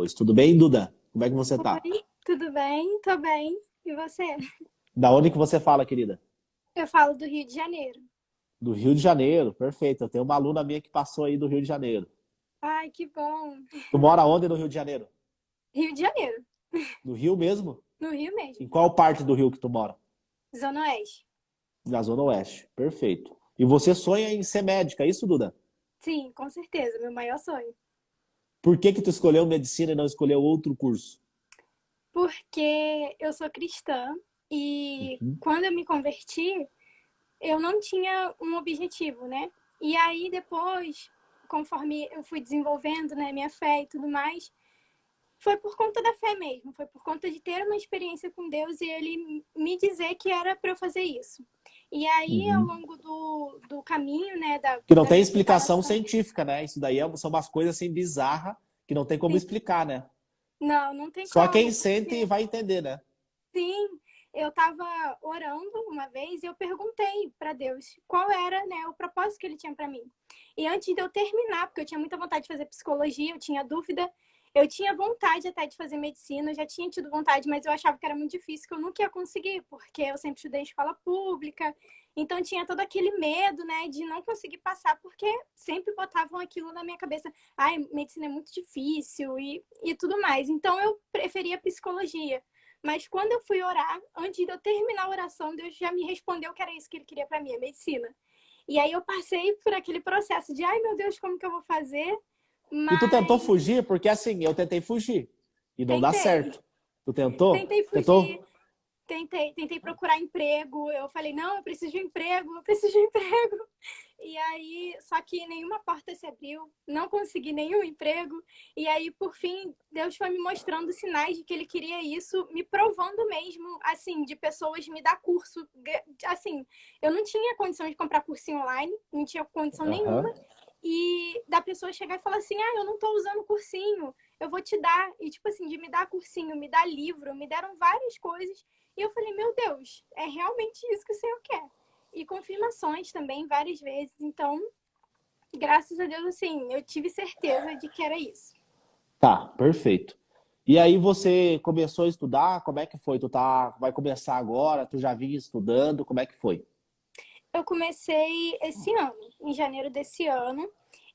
depois. Tudo bem, Duda? Como é que você tá? Oi, tudo bem? Tô bem. E você? Da onde que você fala, querida? Eu falo do Rio de Janeiro. Do Rio de Janeiro, perfeito. Eu tenho uma aluna minha que passou aí do Rio de Janeiro. Ai, que bom. Tu mora onde no Rio de Janeiro? Rio de Janeiro, No Rio mesmo? no Rio Em mesmo. qual parte do Rio que tu mora? Zona Oeste. Na Zona Oeste, perfeito. E você sonha em ser médica, é isso, Duda? Sim, com certeza, meu maior sonho. Por que que tu escolheu medicina e não escolheu outro curso? Porque eu sou cristã e Uhum, quando eu me converti, eu não tinha um objetivo, né? E aí depois, conforme eu fui desenvolvendo, né, minha fé e tudo mais, foi por conta da fé mesmo, foi por conta de ter uma experiência com Deus e ele me dizer que era para eu fazer isso. E aí, ao uhum. longo do caminho, né, da, Que não da tem minha explicação preparação, científica, né? Isso daí são umas coisas assim bizarras que não tem como sim, explicar, né? não, não tem Só quem como, sente porque vai entender, né? sim, eu estava orando uma vez e eu perguntei para Deus qual era, né, o propósito que ele tinha para mim. E antes de eu terminar, porque eu tinha muita vontade de fazer psicologia, eu tinha dúvida, eu tinha vontade até de fazer medicina, eu já tinha tido vontade, mas eu achava que era muito difícil, que eu nunca ia conseguir, porque eu sempre estudei em escola pública, então tinha todo aquele medo, né, de não conseguir passar, porque sempre botavam aquilo na minha cabeça, ai, medicina é muito difícil e tudo mais. Então eu preferia psicologia. Mas quando eu fui orar, antes de eu terminar a oração, Deus já me respondeu que era isso que ele queria para mim, a medicina. E aí eu passei por aquele processo de, ai meu Deus, como que eu vou fazer? E tu tentou Mas fugir? Porque assim, eu tentei fugir. E não dá tentei, certo. Tu tentou? tentei fugir, Tentou? tentei procurar emprego. Eu falei, não, eu preciso de um emprego, eu preciso de um emprego. E aí, só que nenhuma porta se abriu, não consegui nenhum emprego. E aí, por fim, Deus foi me mostrando sinais de que ele queria isso, me provando mesmo, assim, de pessoas me dar curso. Assim, eu não tinha condição de comprar cursinho online, não tinha condição nenhuma. Aham. E da pessoa chegar e falar assim: ah, eu não tô usando cursinho, eu vou te dar. E, tipo assim, de me dar cursinho, me dar livro, me deram várias coisas. E eu falei: meu Deus, é realmente isso que o Senhor quer. E confirmações também, várias vezes. Então, graças a Deus, assim, eu tive certeza de que era isso. Tá, perfeito. E aí você começou a estudar? Como é que foi? Vai começar agora? Tu já vinha estudando? Como é que foi? Eu comecei esse ano, em janeiro desse ano.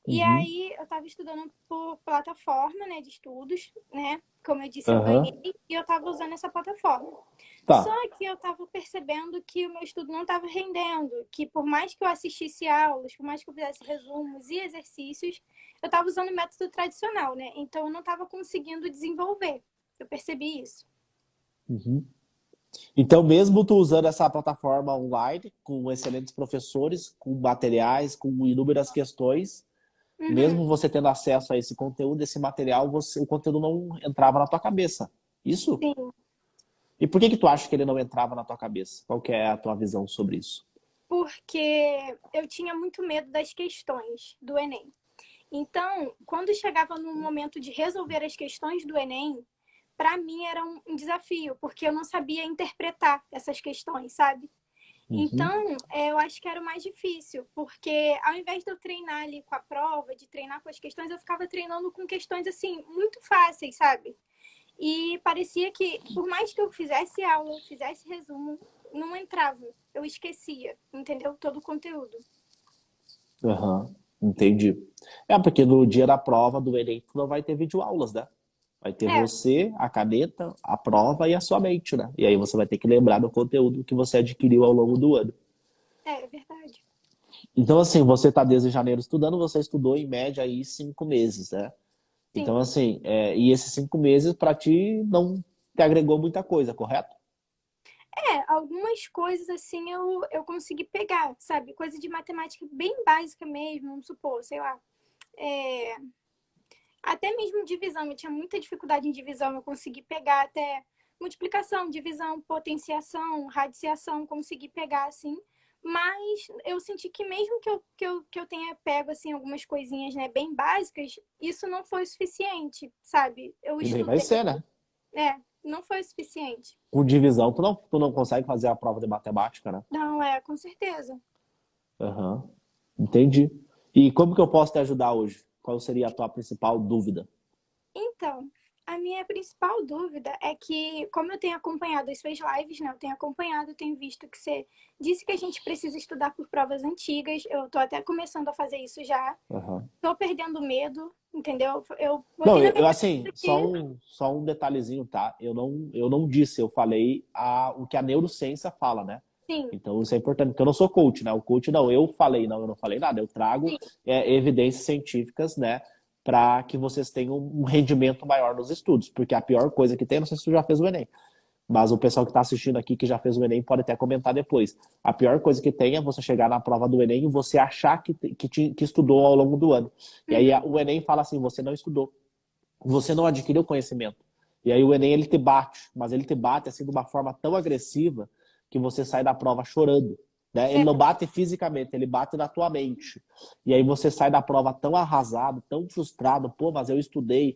E Uhum. aí eu estava estudando por plataforma, né, de estudos, né? Como eu disse, eu ganhei Aham. e eu estava usando essa plataforma. Só Tá. que eu estava percebendo que o meu estudo não estava rendendo, que por mais que eu assistisse aulas, por mais que eu fizesse resumos e exercícios, eu estava usando o método tradicional, né? Então eu não estava conseguindo desenvolver. Eu percebi isso. Uhum. Então, mesmo tu usando essa plataforma online, com excelentes professores, com materiais, com inúmeras questões, Uhum, mesmo você tendo acesso a esse conteúdo, esse material, o conteúdo não entrava na tua cabeça. Isso? sim. E por que que tu acha que ele não entrava na tua cabeça? Qual que é a tua visão sobre isso? Porque eu tinha muito medo das questões do Enem. Então, quando chegava no momento de resolver as questões do Enem, para mim era um desafio, porque eu não sabia interpretar essas questões, sabe? Uhum. Então, eu acho que era o mais difícil, porque ao invés de eu treinar ali com a prova, de treinar com as questões, eu ficava treinando com questões assim, muito fáceis, sabe? E parecia que, por mais que eu fizesse aula, fizesse resumo, não entrava. Eu esquecia, entendeu? Todo o conteúdo. Aham, entendi. É, porque no dia da prova do Enem, tu não vai ter videoaulas, né? Vai ter É, você, a caneta, a prova e a sua mente, né? E aí você vai ter que lembrar do conteúdo que você adquiriu ao longo do ano. é verdade. Então, assim, você está desde janeiro estudando, você estudou em média aí 5 meses, né? Então, Sim. assim, e esses 5 meses para ti não te agregou muita coisa, correto? É, algumas coisas assim eu consegui pegar, sabe? Coisa de matemática bem básica mesmo, vamos supor, sei lá. É, até mesmo divisão, eu tinha muita dificuldade em divisão, eu consegui pegar até multiplicação, divisão, potenciação, radiciação, consegui pegar assim. Mas eu senti que mesmo que eu tenha pego assim algumas coisinhas, né, bem básicas, isso não foi o suficiente, sabe? Eu E nem vai estudei, ser, né? não foi o suficiente. Com divisão, tu não consegue fazer a prova de matemática, né? Não, é, com certeza. Aham, entendi. E como que eu posso te ajudar hoje? Qual seria a tua principal dúvida? Então, minha principal dúvida é que, como eu tenho acompanhado as suas lives, né? Eu tenho acompanhado, eu tenho visto que você disse que a gente precisa estudar por provas antigas. Eu tô até começando a fazer isso já. Aham. Tô perdendo medo, entendeu? Eu Não, botei na minha assim, cabeça que, só um detalhezinho, tá? Eu não disse, eu falei o que a neurociência fala, né? sim, Então isso é importante, porque eu não sou coach, né? O coach não, eu não falei nada, eu trago sim. evidências científicas, né? Para que vocês tenham um rendimento maior nos estudos, porque a pior coisa que tem, não sei se tu já fez o Enem, mas o pessoal que está assistindo aqui, que já fez o Enem, pode até comentar depois. A pior coisa que tem é você chegar na prova do Enem e você achar que estudou ao longo do ano. E aí Uhum. o Enem fala assim, você não estudou, você não adquiriu conhecimento. E aí o Enem, ele te bate, mas ele te bate assim de uma forma tão agressiva que você sai da prova chorando. Né? Ele É, não bate fisicamente, ele bate na tua mente. E aí você sai da prova tão arrasado, tão frustrado. Pô, mas eu estudei.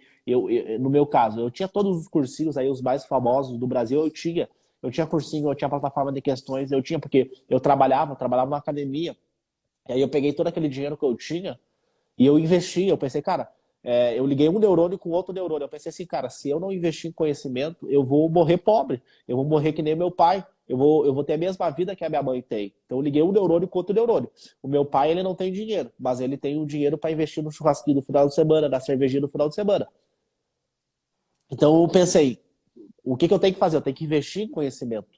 No meu caso, eu tinha todos os cursinhos aí, os mais famosos do Brasil, eu tinha. Eu tinha cursinho, eu tinha plataforma de questões, eu tinha, porque eu trabalhava na academia. E aí eu peguei todo aquele dinheiro que eu tinha e eu investi. Eu pensei, cara, eu liguei um neurônio com outro neurônio. Eu pensei assim, cara, se eu não investir em conhecimento, eu vou morrer pobre. Eu vou morrer que nem meu pai. Eu vou ter a mesma vida que a minha mãe tem. Então eu liguei um neurônio com outro neurônio. O meu pai, ele não tem dinheiro, mas ele tem o dinheiro para investir no churrasquinho no final de semana, na cervejinha no final de semana. Então eu pensei, o que eu tenho que fazer? Eu tenho que investir em conhecimento.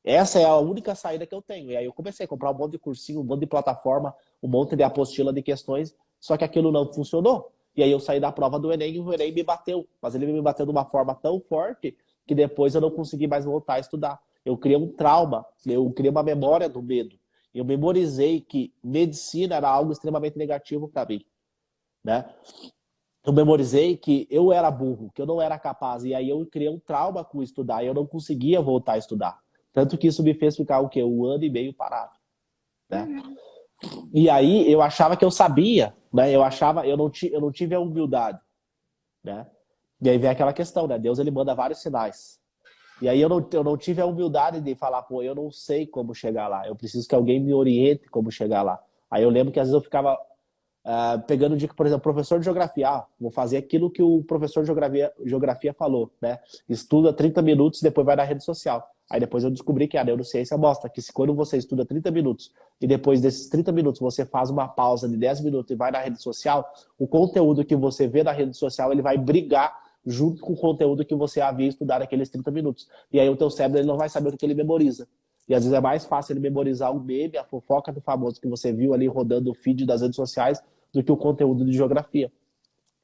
Essa é a única saída que eu tenho. E aí eu comecei a comprar um monte de cursinho, um monte de plataforma, um monte de apostila de questões, só que aquilo não funcionou. E aí eu saí da prova do Enem e o Enem me bateu. Mas ele me bateu de uma forma tão forte que depois eu não consegui mais voltar a estudar. Eu criei um trauma, eu criei uma memória do medo. Eu memorizei que medicina era algo extremamente negativo para mim, né? Eu memorizei que eu era burro, que eu não era capaz. E aí eu criei um trauma com estudar e eu não conseguia voltar a estudar. Tanto que isso me fez ficar o quê? Um ano e meio parado, né? uhum. E aí eu achava que eu sabia, né? Eu não tive a humildade, né? E aí vem aquela questão, né? Deus, ele manda vários sinais. E aí eu não tive a humildade de falar, pô, eu não sei como chegar lá. Eu preciso que alguém me oriente como chegar lá. Aí eu lembro que às vezes eu ficava pegando dica, por exemplo, professor de geografia, vou fazer aquilo que o professor de geografia falou, né? Estuda 30 minutos, depois vai na rede social. Aí depois eu descobri que a neurociência mostra que se quando você estuda 30 minutos e depois desses 30 minutos você faz uma pausa de 10 minutos e vai na rede social, o conteúdo que você vê na rede social, ele vai brigar junto com o conteúdo que você havia estudado naqueles 30 minutos. E aí o teu cérebro ele não vai saber o que ele memoriza. E às vezes é mais fácil ele memorizar o meme, a fofoca do famoso que você viu ali rodando o feed das redes sociais, do que o conteúdo de geografia.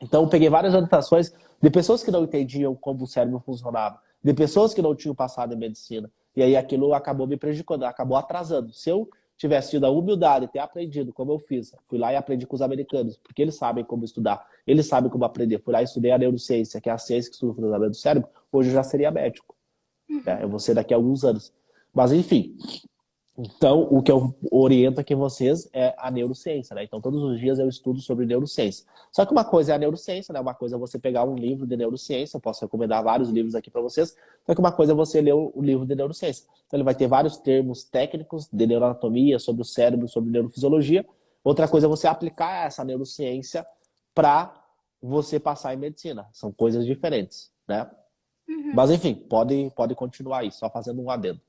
Então, eu peguei várias anotações de pessoas que não entendiam como o cérebro funcionava, de pessoas que não tinham passado em medicina. E aí aquilo acabou me prejudicando, acabou atrasando. Se eu tivesse tido a humildade, ter aprendido como eu fiz, fui lá e aprendi com os americanos, porque eles sabem como estudar, eles sabem como aprender. Fui lá e estudei a neurociência, que é a ciência que estuda o funcionamento do cérebro, hoje eu já seria médico. Né? Eu vou ser daqui a alguns anos. Mas, enfim, então, o que eu oriento aqui vocês é a neurociência, né? Então, todos os dias eu estudo sobre neurociência. Só que uma coisa é a neurociência, né? Uma coisa é você pegar um livro de neurociência, eu posso recomendar vários livros aqui para vocês, só que uma coisa é você ler o livro de neurociência. Então, ele vai ter vários termos técnicos de neuroanatomia, sobre o cérebro, sobre neurofisiologia. Outra coisa é você aplicar essa neurociência para você passar em medicina. São coisas diferentes, né? Uhum. Mas, enfim, pode continuar aí, só fazendo um adendo.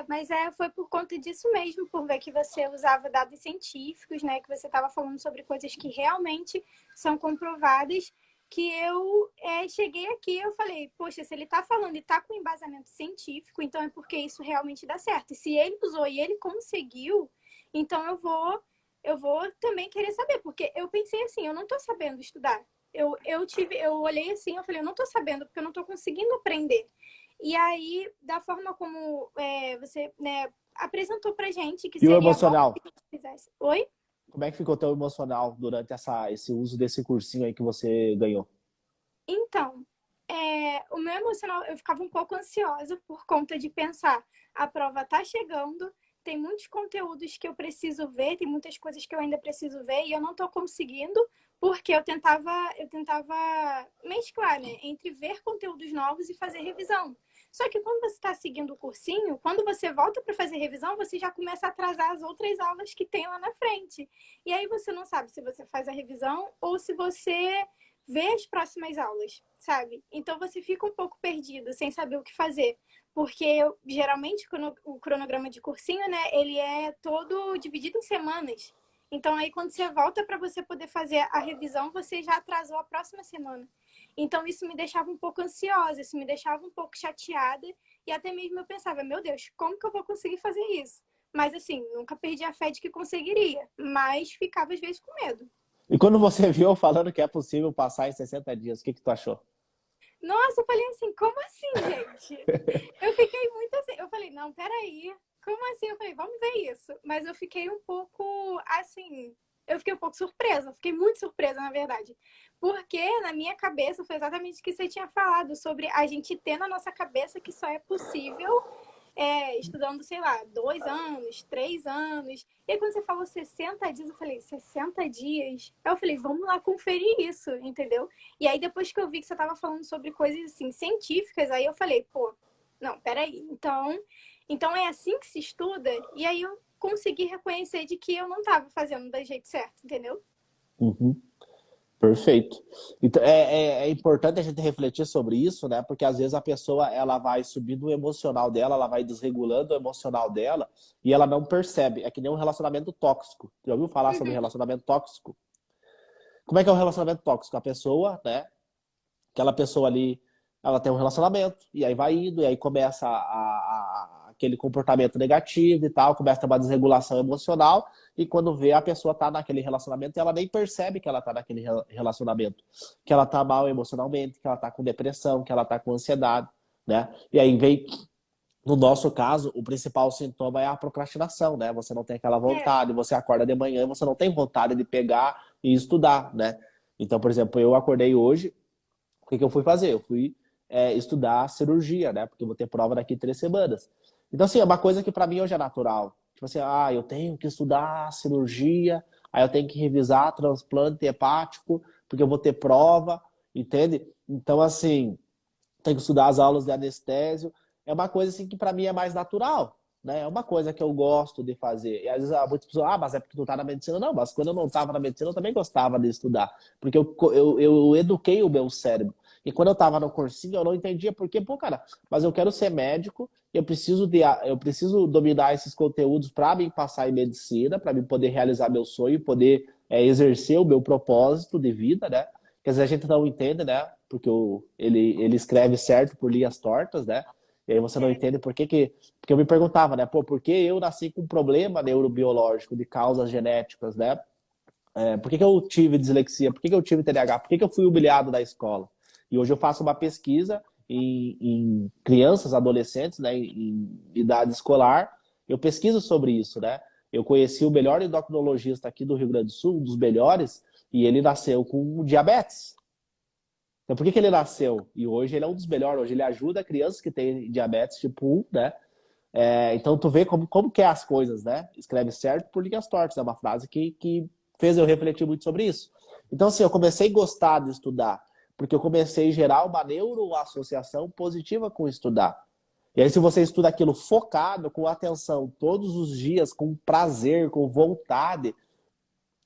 Mas foi por conta disso mesmo, por ver que você usava dados científicos, né? Que você estava falando sobre coisas que realmente são comprovadas, que eu cheguei aqui e eu falei, poxa, se ele está falando e está com embasamento científico, então é porque isso realmente dá certo. E se ele usou e ele conseguiu, então eu vou também querer saber, porque eu pensei assim, eu não estou sabendo estudar. Eu olhei assim, eu falei, eu não estou sabendo, porque eu não estou conseguindo aprender. E aí, da forma como você, né, apresentou pra gente que E o seria bom emocional? que a gente fizesse. Oi? Como é que ficou o teu emocional durante esse uso desse cursinho aí que você ganhou? Então, o meu emocional, eu ficava um pouco ansiosa por conta de pensar, a prova tá chegando, tem muitos conteúdos que eu preciso ver, tem muitas coisas que eu ainda preciso ver e eu não tô conseguindo, porque eu tentava mesclar, né, entre ver conteúdos novos e fazer revisão. Só que quando você está seguindo o cursinho, quando você volta para fazer revisão, você já começa a atrasar as outras aulas que tem lá na frente. E aí você não sabe se você faz a revisão ou se você ver as próximas aulas, sabe? Então você fica um pouco perdido, sem saber o que fazer. Porque geralmente o cronograma de cursinho, né, ele é todo dividido em semanas. Então aí quando você volta para você poder fazer a revisão, você já atrasou a próxima semana. Então isso me deixava um pouco ansiosa, isso me deixava um pouco chateada e até mesmo eu pensava, meu Deus, como que eu vou conseguir fazer isso? Mas assim, nunca perdi a fé de que conseguiria, mas ficava às vezes com medo. E quando você viu falando que é possível passar em 60 dias, o que tu achou? Nossa, eu falei assim, como assim, gente? Eu fiquei muito assim, eu falei, não, peraí, como assim? Eu falei, vamos ver isso. Mas eu fiquei um pouco assim, eu fiquei um pouco surpresa, fiquei muito surpresa, na verdade. Porque na minha cabeça foi exatamente o que você tinha falado, sobre a gente ter na nossa cabeça que só é possível estudando, sei lá, 2 anos, 3 anos. E aí, quando você falou 60 dias, eu falei, 60 dias? Aí eu falei, vamos lá conferir isso, entendeu? E aí, depois que eu vi que você estava falando sobre coisas, assim, científicas, aí eu falei, pô, não, peraí. Então é assim que se estuda? E aí eu consegui reconhecer de que eu não estava fazendo do jeito certo, entendeu? Uhum. Perfeito. Então, é importante a gente refletir sobre isso, né? Porque às vezes a pessoa ela vai subindo o emocional dela, ela vai desregulando o emocional dela e ela não percebe. É que nem um relacionamento tóxico. Já ouviu falar sobre Uhum. relacionamento tóxico? Como é que é um relacionamento tóxico? A pessoa, né? Aquela pessoa ali, ela tem um relacionamento, e aí vai indo, e aí começa aquele comportamento negativo e tal, começa a ter uma desregulação emocional, e quando vê a pessoa tá naquele relacionamento, ela nem percebe que ela tá naquele relacionamento, que ela tá mal emocionalmente, que ela tá com depressão, que ela tá com ansiedade, né? E aí vem, no nosso caso, o principal sintoma é a procrastinação, né? Você não tem aquela É, vontade, você acorda de manhã, você não tem vontade de pegar e estudar, né? Então, por exemplo, eu acordei hoje, o que eu fui fazer? Eu fui estudar cirurgia, né? Porque eu vou ter prova daqui 3 semanas. Então, assim, é uma coisa que para mim hoje é natural. Tipo assim, eu tenho que estudar cirurgia, aí eu tenho que revisar transplante hepático, porque eu vou ter prova, entende? Então, assim, tenho que estudar as aulas de anestésio. É uma coisa assim que para mim é mais natural, né? É uma coisa que eu gosto de fazer. E às vezes muitas pessoas, mas é porque tu tá na medicina. Não, mas quando eu não estava na medicina, eu também gostava de estudar. Porque eu eduquei o meu cérebro. E quando eu estava no cursinho, eu não entendia por quê. Pô, cara, mas eu quero ser médico, eu preciso dominar esses conteúdos para me passar em medicina, para me poder realizar meu sonho, poder exercer o meu propósito de vida, né? Quer dizer, a gente não entende, né? Porque ele escreve certo por linhas tortas, né? E aí você não é, entende por que que... Porque eu me perguntava, né? Pô, por que eu nasci com um problema neurobiológico de causas genéticas, né? Por que que eu tive dislexia? Por que que eu tive TDAH? Por que que eu fui humilhado na escola? E hoje eu faço uma pesquisa em crianças, adolescentes, né? Em idade escolar. Eu pesquiso sobre isso, né? Eu conheci o melhor endocrinologista aqui do Rio Grande do Sul, um dos melhores, e ele nasceu com diabetes. Então, por que que ele nasceu? E hoje ele é um dos melhores. Hoje ele ajuda crianças que têm diabetes tipo 1, né? Então, tu vê como que é as coisas, né? Escreve certo por linhas tortas. É uma frase que fez eu refletir muito sobre isso. Então, assim, eu comecei a gostar de estudar, porque eu comecei a gerar uma neuroassociação positiva com estudar. E aí, se você estuda aquilo focado, com atenção, todos os dias, com prazer, com vontade,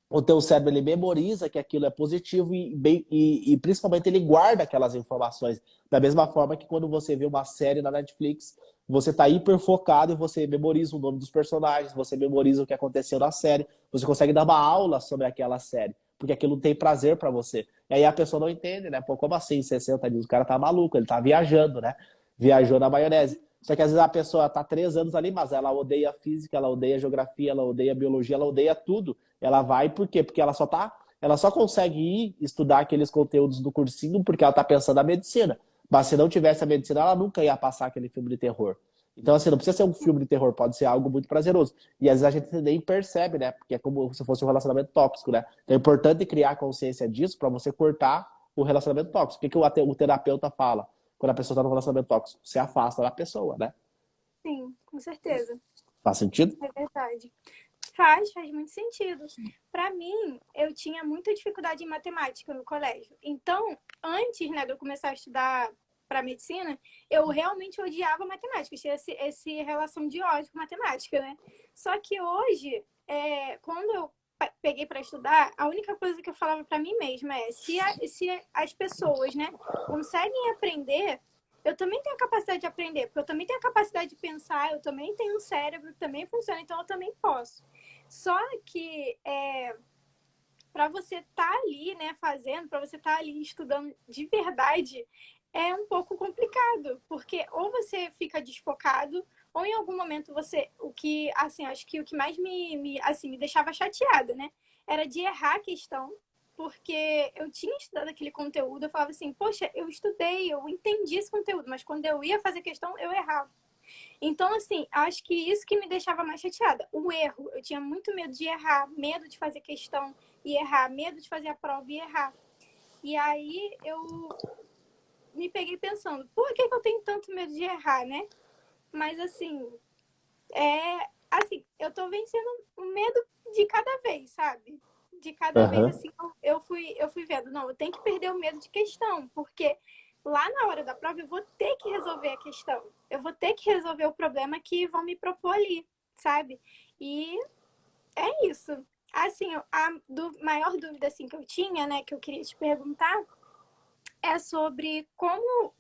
o teu cérebro ele memoriza que aquilo é positivo e principalmente ele guarda aquelas informações. Da mesma forma que quando você vê uma série na Netflix, você está hiper focado e você memoriza o nome dos personagens, você memoriza o que aconteceu na série, você consegue dar uma aula sobre aquela série, porque aquilo tem prazer para você. E aí a pessoa não entende, né? Pô, como assim 60 dias? O cara tá maluco, ele tá viajando, né? Viajou na maionese. Só que às vezes a pessoa tá 3 anos ali, mas ela odeia física, ela odeia geografia, ela odeia biologia, ela odeia tudo. Ela vai por quê? Porque ela só consegue ir estudar aqueles conteúdos do cursinho porque ela tá pensando na medicina. Mas se não tivesse a medicina, ela nunca ia passar aquele filme de terror. Então, assim, não precisa ser um filme de terror, pode ser algo muito prazeroso. E às vezes a gente nem percebe, né? Porque é como se fosse um relacionamento tóxico, né? Então é importante criar consciência disso para você cortar o relacionamento tóxico. O que o terapeuta fala quando a pessoa está no relacionamento tóxico? Se afasta da pessoa, né? sim, com certeza. Faz sentido? É verdade. Faz muito sentido. Para mim, eu tinha muita dificuldade em matemática no colégio. Então, antes, né, de eu começar a estudar para medicina, eu realmente odiava matemática, tinha esse relação de ódio com matemática, né? Só que hoje, quando eu peguei para estudar, a única coisa que eu falava para mim mesma é se as pessoas, né, conseguem aprender, eu também tenho a capacidade de aprender, porque eu também tenho a capacidade de pensar, eu também tenho um cérebro que também funciona, então eu também posso. Só que para você estar ali, né, fazendo, para você estar ali estudando de verdade, é um pouco complicado, porque ou você fica desfocado, ou em algum momento você, o que, assim, acho que o que mais me deixava chateada, né, era de errar a questão, porque eu tinha estudado aquele conteúdo, eu falava assim, poxa, eu estudei, eu entendi esse conteúdo, mas quando eu ia fazer questão, eu errava. Então, assim, acho que isso que me deixava mais chateada. O erro. Eu tinha muito medo de errar, medo de fazer questão e errar, medo de fazer a prova e errar. E aí eu me peguei pensando, por que eu tenho tanto medo de errar, né? Mas assim, eu tô vencendo o medo de cada vez, sabe? De cada vez, Aham. assim, eu fui vendo, não, eu tenho que perder o medo de questão, porque lá na hora da prova eu vou ter que resolver a questão. Eu vou ter que resolver o problema que vão me propor ali, sabe? E é isso. Assim, maior dúvida assim, que eu tinha, né, que eu queria te perguntar, é sobre como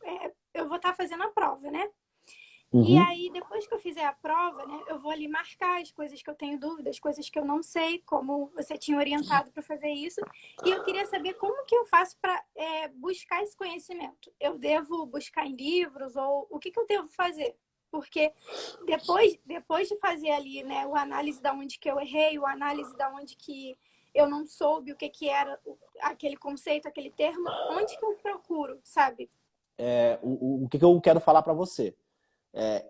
eu vou estar fazendo a prova, né? E Uhum. aí, depois que eu fizer a prova, né, eu vou ali marcar as coisas que eu tenho dúvidas, as coisas que eu não sei, como você tinha orientado para fazer isso. E eu queria saber como que eu faço para buscar esse conhecimento. Eu devo buscar em livros ou o que eu devo fazer? Porque depois de fazer ali, né, o análise da onde que eu errei, o análise da onde que eu não soube o que era aquele conceito, aquele termo, onde que eu procuro, sabe? O que eu quero falar para você?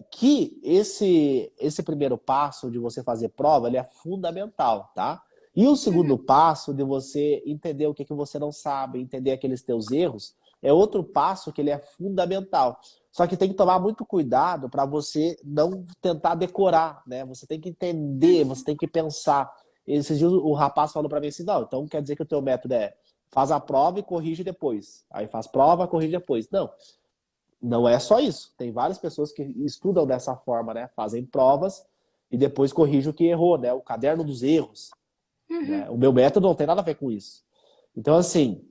Que esse primeiro passo de você fazer prova, ele é fundamental, tá? E o segundo Uhum. passo de você entender o que você não sabe, entender aqueles teus erros, é outro passo que ele é fundamental. Só que tem que tomar muito cuidado para você não tentar decorar, né? Você tem que entender, você Uhum. tem que pensar. Esses dias o rapaz falou para mim assim, não, então quer dizer que o teu método é faz a prova e corrige depois. Aí faz prova, corrige depois. Não, não é só isso. Tem várias pessoas que estudam dessa forma, né? Fazem provas e depois corrigem o que errou, né? O caderno dos erros, né? Uhum. O meu método não tem nada a ver com isso. Então, assim,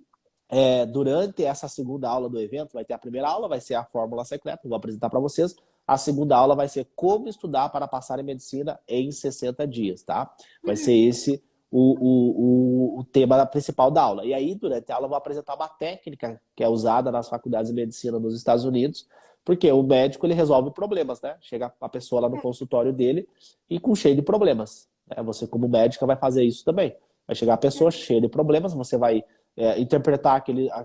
durante essa segunda aula do evento, vai ter a primeira aula, vai ser a fórmula secreta, vou apresentar para vocês. A segunda aula vai ser como estudar para passar em medicina em 60 dias, tá? Vai ser Uhum. esse o tema principal da aula. E aí, durante a aula, eu vou apresentar uma técnica que é usada nas faculdades de medicina nos Estados Unidos, porque o médico ele resolve problemas, né? Chega a pessoa lá no consultório dele e com cheio de problemas. Né? Você, como médica, vai fazer isso também. Vai chegar a pessoa cheia de problemas, você vai interpretar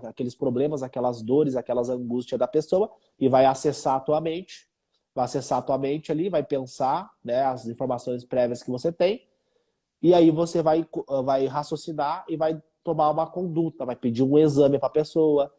aqueles problemas, aquelas dores, aquelas angústias da pessoa e vai acessar a tua mente, vai acessar a tua mente ali, vai pensar, né, as informações prévias que você tem e aí você vai raciocinar e vai tomar uma conduta, vai pedir um exame para a pessoa,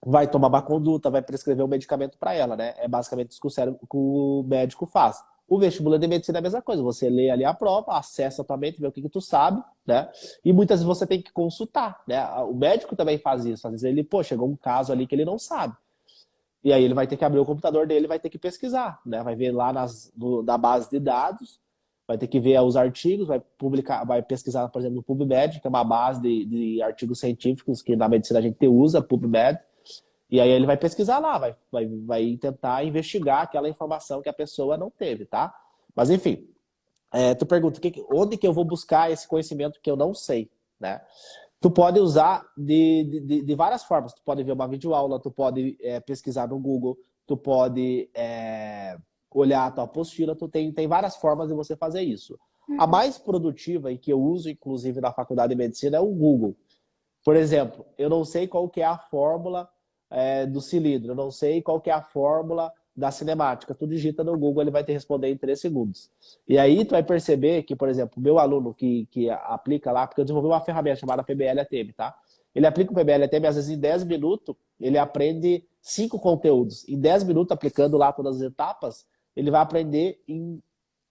vai tomar uma conduta, vai prescrever um medicamento para ela, né? É basicamente isso que o médico faz. O vestibular de medicina é a mesma coisa. Você lê ali a prova, acessa a tua mente, vê o que tu sabe, né? E muitas vezes você tem que consultar, né? O médico também faz isso. Às vezes ele, pô, chegou um caso ali que ele não sabe. E aí ele vai ter que abrir o computador dele, vai ter que pesquisar, né? Vai ver lá na base de dados, vai ter que ver os artigos, vai publicar, vai pesquisar, por exemplo, no PubMed, que é uma base de artigos científicos que na medicina a gente usa, PubMed. E aí ele vai pesquisar lá, vai tentar investigar aquela informação que a pessoa não teve, tá? Mas enfim, tu pergunta, onde que eu vou buscar esse conhecimento que eu não sei, né? Tu pode usar de várias formas. Tu pode ver uma videoaula, tu pode pesquisar no Google, tu pode olhar a tua apostila, tem várias formas de você fazer isso. A Uhum. mais produtiva e que eu uso, inclusive, na faculdade de medicina é o Google. Por exemplo, eu não sei qual que é a fórmula do cilindro, eu não sei qual que é a fórmula da cinemática. Tu digita no Google, ele vai te responder em 3 segundos. E aí tu vai perceber que, por exemplo, o meu aluno que aplica lá, porque eu desenvolvi uma ferramenta chamada PBL-ATM, tá? Ele aplica o PBL-ATM, às vezes em 10 minutos, ele aprende 5 conteúdos. Em 10 minutos, aplicando lá todas as etapas, ele vai aprender em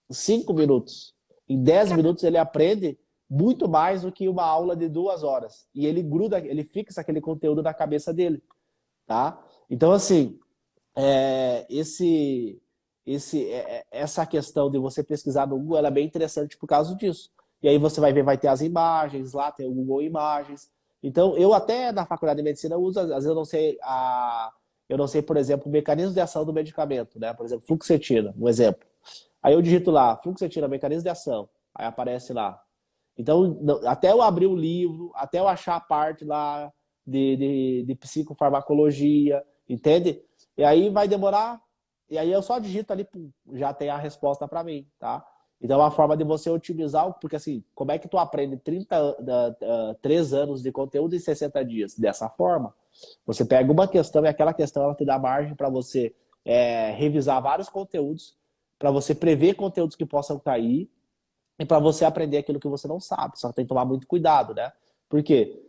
5 minutos. Em 10 minutos ele aprende muito mais do que uma aula de 2 horas. E ele gruda, ele fixa aquele conteúdo na cabeça dele, tá? Então, assim, é, esse, essa questão de você pesquisar no Google ela é bem interessante por causa disso. E aí você vai ver, vai ter as imagens lá, tem o Google Imagens. Então, eu até na faculdade de medicina uso, às vezes eu não sei, por exemplo, o mecanismo de ação do medicamento, né? Por exemplo, fluoxetina, um exemplo. Aí eu digito lá, fluoxetina, mecanismo de ação. Aí aparece lá. Então, até eu abrir o livro, até eu achar a parte lá de psicofarmacologia, entende? E aí vai demorar, e aí eu só digito ali, pum, já tem a resposta para mim, tá? Então é uma forma de você otimizar, porque assim, como é que tu aprende 3 anos de conteúdo em 60 dias? Dessa forma, você pega uma questão e aquela questão ela te dá margem para você revisar vários conteúdos, para você prever conteúdos que possam cair, e para você aprender aquilo que você não sabe. Só que tem que tomar muito cuidado, né? Porque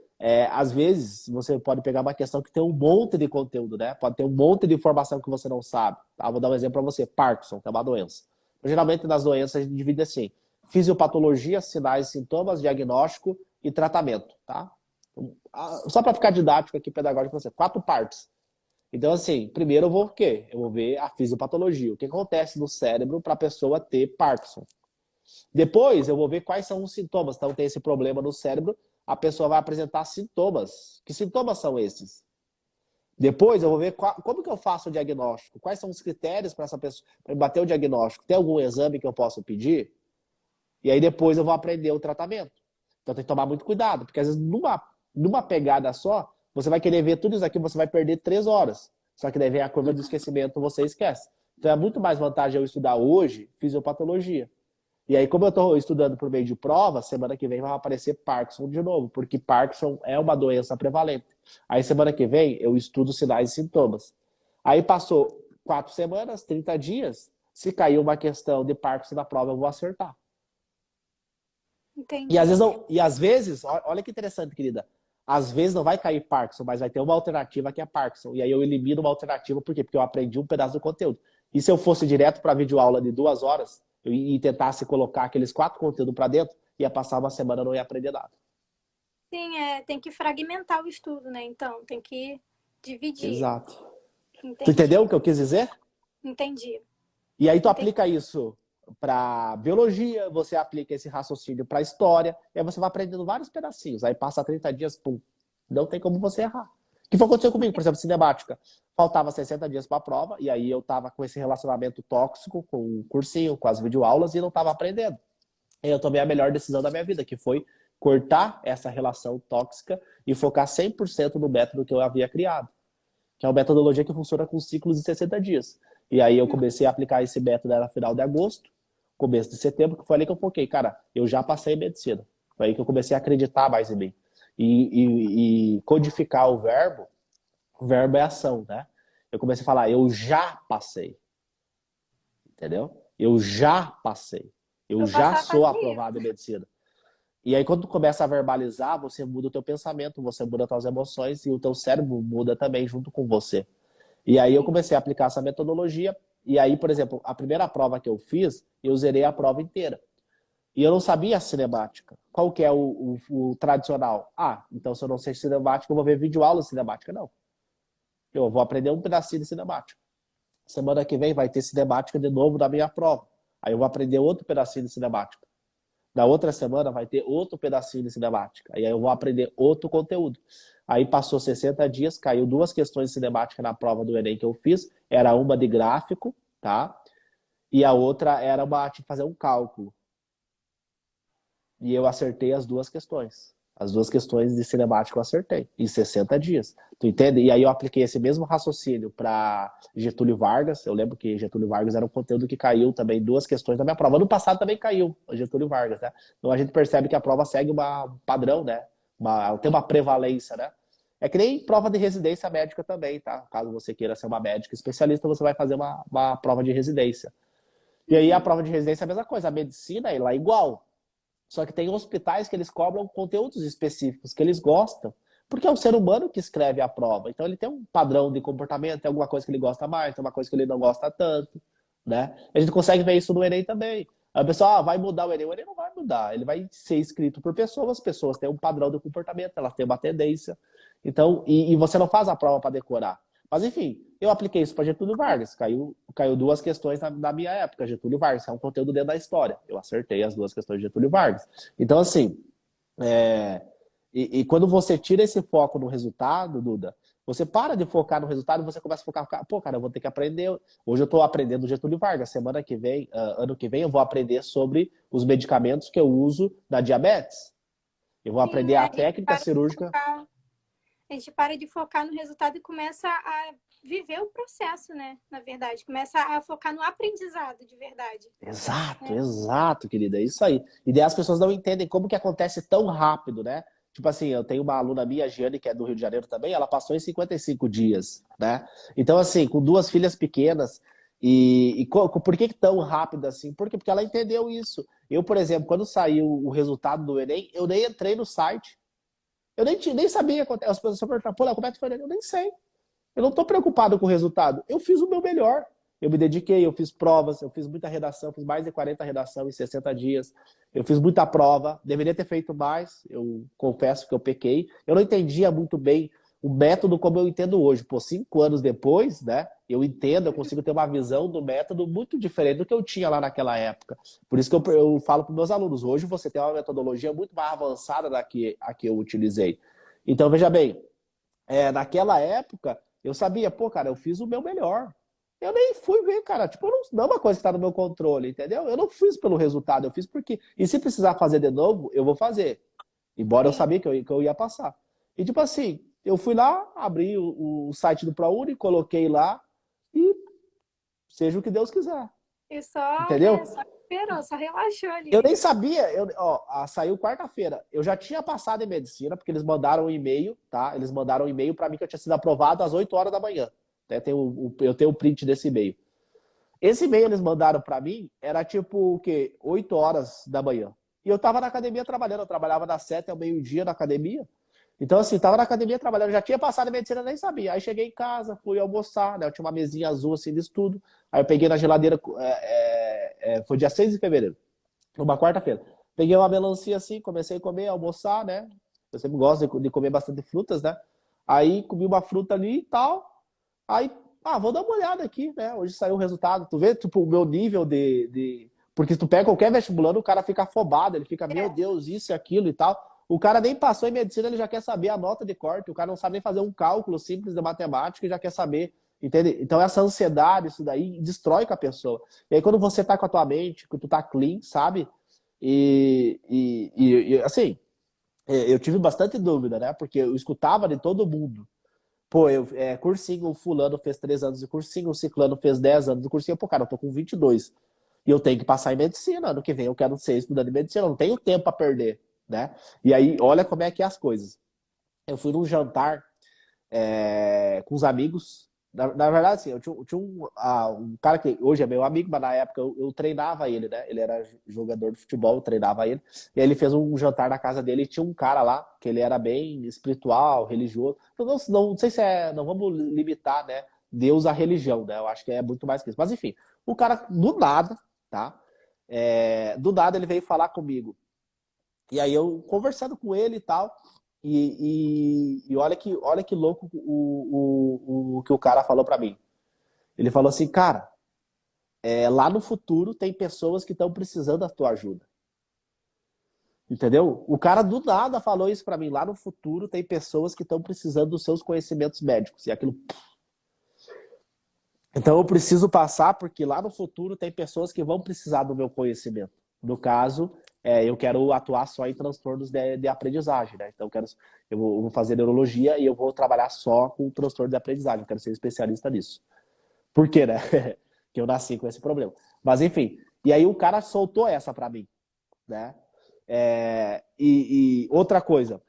às vezes você pode pegar uma questão que tem um monte de conteúdo, né? Pode ter um monte de informação que você não sabe. Tá? Vou dar um exemplo para você. Parkinson, que é uma doença. Geralmente nas doenças a gente divide assim: fisiopatologia, sinais, sintomas, diagnóstico e tratamento, tá? Só para ficar didático aqui, pedagógico para você, 4 partes. Então, assim, primeiro eu vou o quê? Eu vou ver a fisiopatologia. O que acontece no cérebro para a pessoa ter Parkinson? Depois eu vou ver quais são os sintomas. Então tem esse problema no cérebro, a pessoa vai apresentar sintomas. Que sintomas são esses? Depois eu vou ver como que eu faço o diagnóstico. Quais são os critérios para essa pessoa para bater o diagnóstico? Tem algum exame que eu possa pedir? E aí depois eu vou aprender o tratamento. Então tem que tomar muito cuidado, porque às vezes numa pegada só, você vai querer ver tudo isso aqui, você vai perder 3 horas. Só que daí vem a curva do esquecimento, você esquece. Então é muito mais vantagem eu estudar hoje fisiopatologia. E aí, como eu estou estudando por meio de prova, semana que vem vai aparecer Parkinson de novo, porque Parkinson é uma doença prevalente. Aí, semana que vem, eu estudo sinais e sintomas. Aí, passou 4 semanas, 30 dias, se caiu uma questão de Parkinson na prova, eu vou acertar. E às Entendi. vezes, olha que interessante, querida. Às vezes não vai cair Parkinson, mas vai ter uma alternativa que é Parkinson. E aí eu elimino uma alternativa, por quê? Porque eu aprendi um pedaço do conteúdo. E se eu fosse direto para videoaula de 2 horas e tentasse colocar aqueles 4 conteúdos para dentro, ia passar uma semana e não ia aprender nada. Sim, tem que fragmentar o estudo, né? Então, tem que dividir. Exato. Tu entendeu Entendi. o que eu quis dizer? Entendi. E aí tu Entendi. aplica isso para biologia, você aplica esse raciocínio para história, e aí você vai aprendendo vários pedacinhos. Aí passa 30 dias, pum, não tem como você errar. O que foi acontecer comigo, por exemplo, cinemática? Faltava 60 dias para a prova, e aí eu tava com esse relacionamento tóxico com o cursinho, com as videoaulas, e não tava aprendendo. E eu tomei a melhor decisão da minha vida, que foi cortar essa relação tóxica e focar 100% no método que eu havia criado, que é uma metodologia que funciona com ciclos de 60 dias. E aí eu comecei a aplicar esse método no final de agosto, começo de setembro, que foi ali que eu foquei. Cara, eu já passei em medicina. Foi aí que eu comecei a acreditar mais em mim. E codificar o verbo é ação, né? Eu comecei a falar, eu já passei. Entendeu? Eu já passei. Eu Vou já passar a sou fazer aprovado em isso. medicina. E aí, quando tu começa a verbalizar, você muda o teu pensamento, você muda as tuas emoções e o teu cérebro muda também junto com você. E aí eu Sim. comecei a aplicar essa metodologia. E aí, por exemplo, a primeira prova que eu fiz, eu zerei a prova inteira. E eu não sabia a cinemática. Qual que é o tradicional? Ah, então se eu não sei cinemática, eu vou ver videoaula de cinemática. Não. Eu vou aprender um pedacinho de cinemática. Semana que vem vai ter cinemática de novo na minha prova. Aí eu vou aprender outro pedacinho de cinemática. Na outra semana vai ter outro pedacinho de cinemática. Aí eu vou aprender outro conteúdo. Aí passou 60 dias, caiu 2 questões de cinemática na prova do Enem que eu fiz. Era uma de gráfico, tá? E a outra era tinha que fazer um cálculo. E eu acertei as 2 questões. As 2 questões de cinemática eu acertei, em 60 dias. Tu entende? E aí eu apliquei esse mesmo raciocínio para Getúlio Vargas. Eu lembro que Getúlio Vargas era um conteúdo que caiu também 2 questões da minha prova. Ano passado também caiu o Getúlio Vargas, né? Então a gente percebe que a prova segue um padrão, né? Tem uma prevalência, né? É que nem prova de residência médica também, tá? Caso você queira ser uma médica especialista, você vai fazer uma prova de residência. E aí a Uhum. prova de residência é a mesma coisa. A medicina, ela é igual. Só que tem hospitais que eles cobram conteúdos específicos que eles gostam, porque é o ser humano que escreve a prova. Então ele tem um padrão de comportamento, tem alguma coisa que ele gosta mais, tem uma coisa que ele não gosta tanto, né? A gente consegue ver isso no Enem também. A pessoa vai mudar o Enem não vai mudar. Ele vai ser escrito por pessoas, as pessoas têm um padrão de comportamento, elas têm uma tendência. Então, e você não faz a prova para decorar. Mas enfim, eu apliquei isso para Getúlio Vargas. Caiu duas questões na minha época. Getúlio Vargas, é um conteúdo dentro da história. Eu acertei as duas questões de Getúlio Vargas. Então, assim, e quando você tira esse foco no resultado, Duda, você para de focar no resultado e você começa a focar, pô, cara, eu vou ter que aprender. Hoje eu estou aprendendo Getúlio Vargas. Semana que vem, ano que vem, eu vou aprender sobre os medicamentos que eu uso na diabetes. Eu vou Sim, aprender a técnica cirúrgica. A gente para de focar no resultado e começa a viver o processo, né? Na verdade, começa a focar no aprendizado de verdade. Exato, exato, querida, é isso aí. E daí as pessoas não entendem como que acontece tão rápido, né? Tipo assim, eu tenho uma aluna minha, a Giane, que é do Rio de Janeiro também, ela passou em 55 dias, né? Então, assim, com duas filhas pequenas, por que tão rápido assim? Porque ela entendeu isso. Eu, por exemplo, quando saiu o resultado do Enem, eu nem entrei no site. Eu nem sabia. As pessoas perguntaram, pô, Léo, como é que foi o Enem? Eu nem sei. Eu não estou preocupado com o resultado. Eu fiz o meu melhor. Eu me dediquei, eu fiz provas, eu fiz muita redação, fiz mais de 40 redação em 60 dias. Eu fiz muita prova, deveria ter feito mais, eu confesso que eu pequei. Eu não entendia muito bem o método como eu entendo hoje. Pô, 5 anos depois, né, eu entendo, eu consigo ter uma visão do método muito diferente do que eu tinha lá naquela época. Por isso que eu falo para meus alunos, hoje você tem uma metodologia muito mais avançada da que a que eu utilizei. Então, veja bem, naquela época, eu sabia, pô, cara, eu fiz o meu melhor. Eu nem fui ver, cara. Tipo, não é uma coisa que tá no meu controle, entendeu? Eu não fiz pelo resultado, eu fiz porque. E se precisar fazer de novo, eu vou fazer. Embora eu Sim. sabia que eu ia passar. E tipo assim, eu fui lá, abri o site do ProUni, coloquei lá e seja o que Deus quiser. E só, né, Entendeu? só esperou, só relaxou Eu ali. nem sabia, saiu quarta-feira. Eu já tinha passado em medicina, porque eles mandaram um e-mail, tá? Eles mandaram um e-mail para mim que eu tinha sido aprovado às 8 horas da manhã. Eu tenho o print desse e-mail. Esse e-mail eles mandaram para mim, era tipo o quê? 8 horas da manhã. E eu tava na academia trabalhando, eu trabalhava das 7 ao meio-dia na academia. Então, assim, tava na academia trabalhando, já tinha passado em medicina, nem sabia. Aí cheguei em casa, fui almoçar, né? Eu tinha uma mesinha azul assim de estudo. Aí eu peguei na geladeira, foi dia 6 de fevereiro. Numa quarta-feira. Peguei uma melancia assim, comecei a comer, almoçar, né? Eu sempre gosto de comer bastante frutas, né? Aí comi uma fruta ali e tal. Aí, vou dar uma olhada aqui, né? Hoje saiu o resultado. Tu vê, tipo, o meu nível de. Porque se tu pega qualquer vestibulando, o cara fica afobado, ele fica, meu Deus, isso e aquilo e tal. O cara nem passou em medicina, ele já quer saber a nota de corte. O cara não sabe nem fazer um cálculo simples de matemática e já quer saber. Entende? Então essa ansiedade, isso daí, destrói com a pessoa. E aí quando você tá com a tua mente, que tu tá clean, sabe? Assim, eu tive bastante dúvida, né? Porque eu escutava de todo mundo. Pô, cursinho, fulano fez 3 anos de cursinho, o ciclano fez 10 anos de cursinho. Pô, cara, eu tô com 22. E eu tenho que passar em medicina. Ano que vem eu quero ser estudante de medicina. Eu não tenho tempo para perder, né? E aí, olha como é que é as coisas. Eu fui num jantar com os amigos. Na verdade, assim, eu tinha um cara que hoje é meu amigo, mas na época eu treinava ele, né? Ele era jogador de futebol, eu treinava ele. E aí ele fez um jantar na casa dele e tinha um cara lá, que ele era bem espiritual, religioso. Então, não sei se não vamos limitar, né? Deus à religião, né? Eu acho que é muito mais que isso. Mas enfim, o cara, do nada, tá? Do nada ele veio falar comigo. E aí eu conversando com ele e tal. E olha que louco o que o cara falou pra mim. Ele falou assim, cara, lá no futuro tem pessoas que estão precisando da tua ajuda. Entendeu? O cara do nada falou isso pra mim. Lá no futuro tem pessoas que estão precisando dos seus conhecimentos médicos. E aquilo. Então eu preciso passar porque lá no futuro tem pessoas que vão precisar do meu conhecimento. No caso, eu quero atuar só em transtornos de aprendizagem, né? Então eu vou fazer neurologia e eu vou trabalhar só com transtorno de aprendizagem. Eu quero ser especialista nisso. Por quê, né? Que eu nasci com esse problema. Mas enfim, e aí o cara soltou essa pra mim, né? E outra coisa,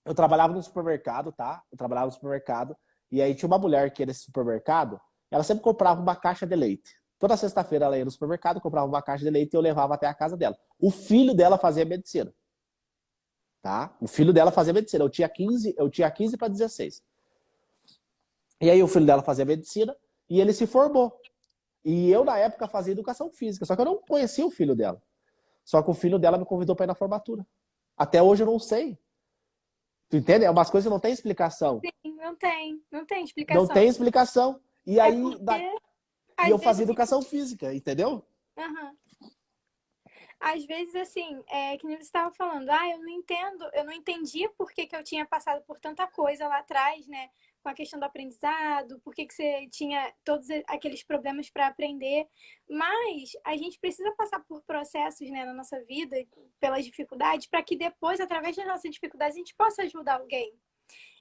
eu trabalhava no supermercado, tá? Eu trabalhava no supermercado e aí tinha uma mulher que ia nesse supermercado, ela sempre comprava uma caixa de leite. Toda sexta-feira ela ia no supermercado, comprava uma caixa de leite e eu levava até a casa dela. O filho dela fazia medicina, tá? O filho dela fazia medicina. Eu tinha 15 para 16. E aí o filho dela fazia medicina e ele se formou. E eu, na época, fazia educação física, só que eu não conhecia o filho dela. Só que o filho dela me convidou para ir na formatura. Até hoje eu não sei. Tu entende? É umas coisas que não tem explicação. Sim, não tem Não explicação. tem explicação. E É aí, porque, e às eu fazia vezes, educação física, entendeu? aham. Às vezes, assim, que nem você estava falando, eu não entendo, eu não entendia por que que eu tinha passado por tanta coisa lá atrás, né? Com a questão do aprendizado, por que que você tinha todos aqueles problemas para aprender. Mas a gente precisa passar por processos, né, na nossa vida, pelas dificuldades, para que depois, através das nossas dificuldades, a gente possa ajudar alguém.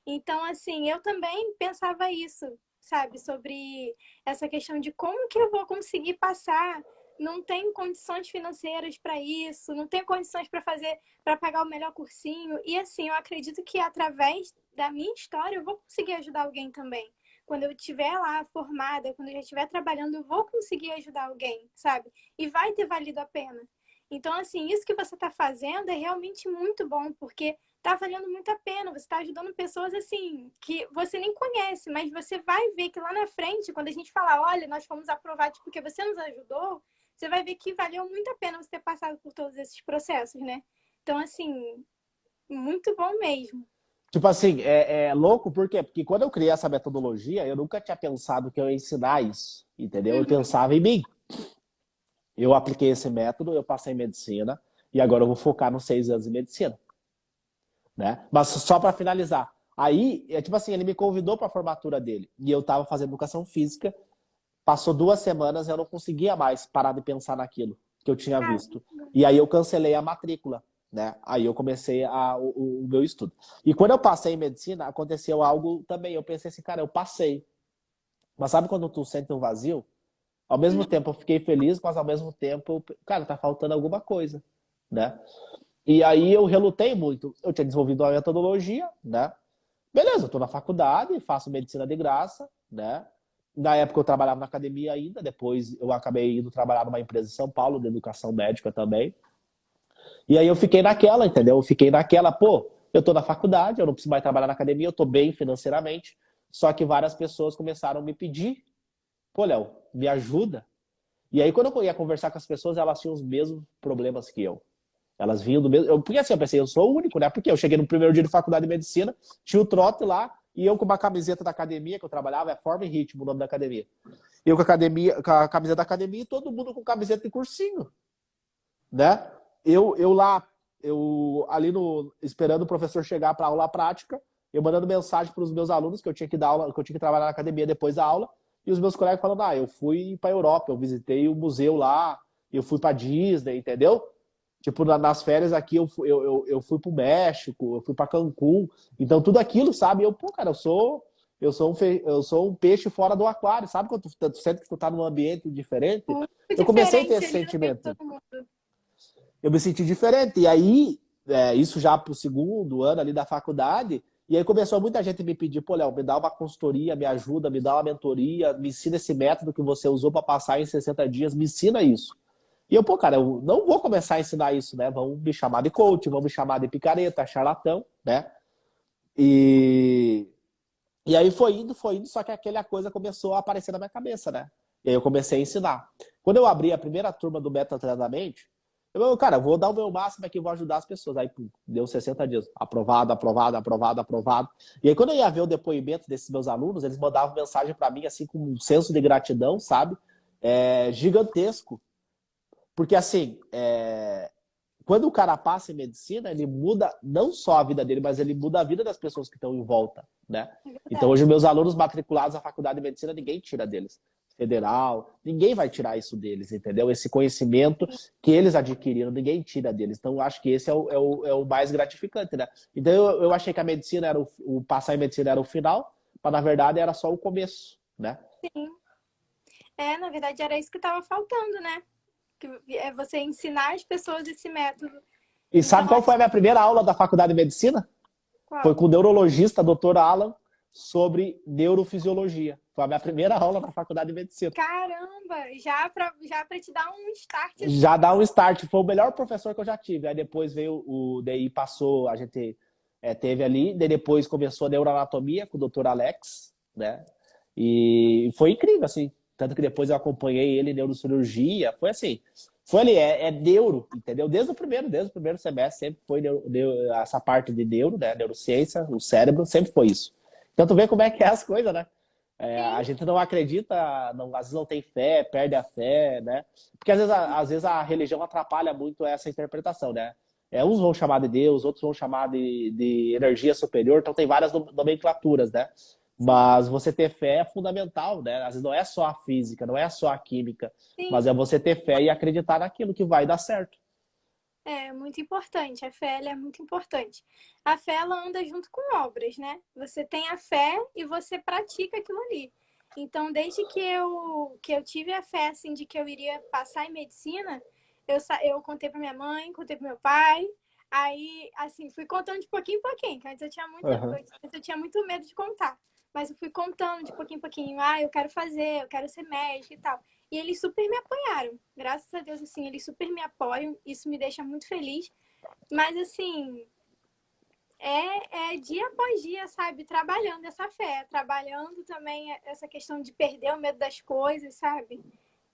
Então, assim, eu também pensava isso, sabe, sobre essa questão de como que eu vou conseguir passar. Não tenho condições financeiras para isso, não tenho condições para fazer, para pagar o melhor cursinho. E assim, eu acredito que através da minha história eu vou conseguir ajudar alguém também. Quando eu estiver lá formada, quando eu já estiver trabalhando, eu vou conseguir ajudar alguém, sabe? E vai ter valido a pena. Então, assim, isso que você está fazendo é realmente muito bom, porque tá valendo muito a pena. Você está ajudando pessoas assim que você nem conhece, mas você vai ver que lá na frente, quando a gente falar, olha, nós fomos aprovados porque você nos ajudou, você vai ver que valeu muito a pena você ter passado por todos esses processos, né? Então, assim, muito bom mesmo. Tipo assim, é louco, por quê? Porque quando eu criei essa metodologia, eu nunca tinha pensado que eu ia ensinar isso, entendeu? Eu Uhum. pensava em mim. Eu apliquei esse método, eu passei em medicina, e agora eu vou focar nos 6 anos em medicina, né? Mas só para finalizar. Aí, tipo assim, ele me convidou para a formatura dele, e eu estava fazendo educação física, passou 2 semanas, eu não conseguia mais parar de pensar naquilo que eu tinha visto. Caramba. E aí eu cancelei a matrícula, né? Aí eu comecei o meu estudo. E quando eu passei em medicina, aconteceu algo também. Eu pensei assim, cara, eu passei. Mas sabe quando tu sente um vazio? Ao mesmo tempo eu fiquei feliz, mas ao mesmo tempo, cara, tá faltando alguma coisa, né? E aí eu relutei muito. Eu tinha desenvolvido uma metodologia, né? Beleza, eu tô na faculdade, faço medicina de graça, né? Na época eu trabalhava na academia ainda, depois eu acabei indo trabalhar numa empresa em São Paulo, de educação médica também. E aí eu fiquei naquela, entendeu? Eu fiquei naquela, pô, eu tô na faculdade, eu não preciso mais trabalhar na academia, eu tô bem financeiramente. Só que várias pessoas começaram a me pedir, pô, Léo, me ajuda. E aí quando eu ia conversar com as pessoas, elas tinham os mesmos problemas que eu. Elas vinham do mesmo. Porque assim, eu pensei, eu sou o único, né? Porque eu cheguei no primeiro dia de faculdade de medicina, tinha o trote lá, e eu com uma camiseta da academia que eu trabalhava, é Forma e Ritmo o nome da academia. Eu com a camiseta da academia e todo mundo com camiseta de cursinho, né? Eu lá, eu ali no, esperando o professor chegar para aula prática, eu mandando mensagem para os meus alunos que eu tinha que dar aula, que eu tinha que trabalhar na academia depois da aula, e os meus colegas falando, eu fui para a Europa, eu visitei o museu lá, eu fui para Disney, entendeu? Tipo, nas férias aqui eu fui pro México, eu fui para Cancún. Então, tudo aquilo, sabe? Pô, cara, eu sou um peixe fora do aquário, sabe? Quando tu sente que tu tá num ambiente diferente. Muito Eu comecei a ter diferente esse ali no meio de sentimento. todo mundo. Eu me senti diferente. E aí, isso já pro segundo ano ali da faculdade, e aí começou muita gente me pedir, pô, Léo, me dá uma consultoria, me ajuda, me dá uma mentoria, me ensina esse método que você usou para passar em 60 dias, me ensina isso. E eu, pô, cara, eu não vou começar a ensinar isso, né? Vão me chamar de coach, vão me chamar de picareta, charlatão, né? E, e aí foi indo, só que aquela coisa começou a aparecer na minha cabeça, né? E aí eu comecei a ensinar. Quando eu abri a primeira turma do Meta Treinamento, cara, vou dar o meu máximo aqui, vou ajudar as pessoas. Aí, pum, deu 60 dias. Aprovado, aprovado, aprovado, aprovado. E aí, quando eu ia ver o depoimento desses meus alunos, eles mandavam mensagem para mim, assim, com um senso de gratidão, sabe? Gigantesco. Porque, assim, quando o cara passa em medicina, ele muda não só a vida dele, mas ele muda a vida das pessoas que estão em volta, né? É Então, verdade. hoje, meus alunos matriculados na faculdade de medicina, ninguém tira deles. Federal, ninguém vai tirar isso deles, entendeu? Esse conhecimento que eles adquiriram, ninguém tira deles. Então, eu acho que esse é o mais gratificante, né? Então, eu achei que a medicina era o passar em medicina era o final, mas na verdade era só o começo, né? Sim. Na verdade era isso que estava faltando, né? Que é você ensinar as pessoas esse método. E Então, sabe qual foi a minha primeira aula da faculdade de medicina? Foi qual? com o neurologista, Dr. Alan, sobre neurofisiologia. Foi a minha primeira aula na faculdade de medicina. Caramba, já para te dar um start assim. Já dá um start. Foi o melhor professor que eu já tive. Aí depois veio daí passou, a gente teve ali, daí depois começou a neuroanatomia com o Dr. Alex, né? E foi incrível, assim. Tanto que depois eu acompanhei ele em neurocirurgia. Foi assim, Foi ali, é neuro, entendeu? Desde o primeiro semestre sempre foi essa parte de neuro, né? Neurociência, o cérebro, sempre foi isso. Então tu vê como é que é as coisas, né? Sim, A gente não acredita, não, às vezes não tem fé, perde a fé, né? Porque às vezes a religião atrapalha muito essa interpretação, né? Uns vão chamar de Deus, outros vão chamar de energia superior, então tem várias nomenclaturas, né? sim, Mas você ter fé é fundamental, né? Às vezes não é só a física, não é só a química, mas sim. é você ter fé e acreditar naquilo que vai dar certo. É muito importante. A fé, ela é muito importante. A fé, ela anda junto com obras, né? Você tem a fé e você pratica aquilo ali. Então, desde que eu tive a fé, assim, de que eu iria passar em medicina, eu contei para minha mãe, contei para meu pai. Aí, assim, fui contando de pouquinho em pouquinho, que Uhum. antes eu tinha muito medo de contar. Mas eu fui contando de pouquinho em pouquinho. Ah, eu quero fazer, eu quero ser médica e tal. E eles super me apoiaram. Graças a Deus, assim, eles super me apoiam. Isso me deixa muito feliz. Mas, assim, é dia após dia, sabe? Trabalhando essa fé. Trabalhando também essa questão de perder o medo das coisas, sabe?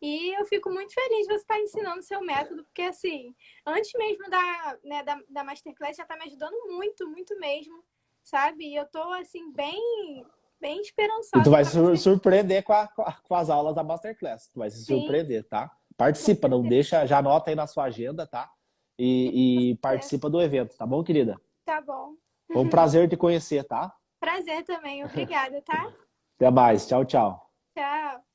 E eu fico muito feliz de você estar ensinando o seu método, porque, assim, antes mesmo da Masterclass já está me ajudando muito, muito mesmo, sabe? E eu tô, assim, bem E tu esperançosa vai para você. surpreender com as aulas da Masterclass. Tu vai se Sim, surpreender, tá? com Participa, não certeza. deixa, já anota aí na sua agenda, tá? E participa do evento, tá bom, querida? Tá bom. Foi um prazer te conhecer, tá? Prazer também. Obrigada, tá? Até mais. Tchau, tchau. Tchau.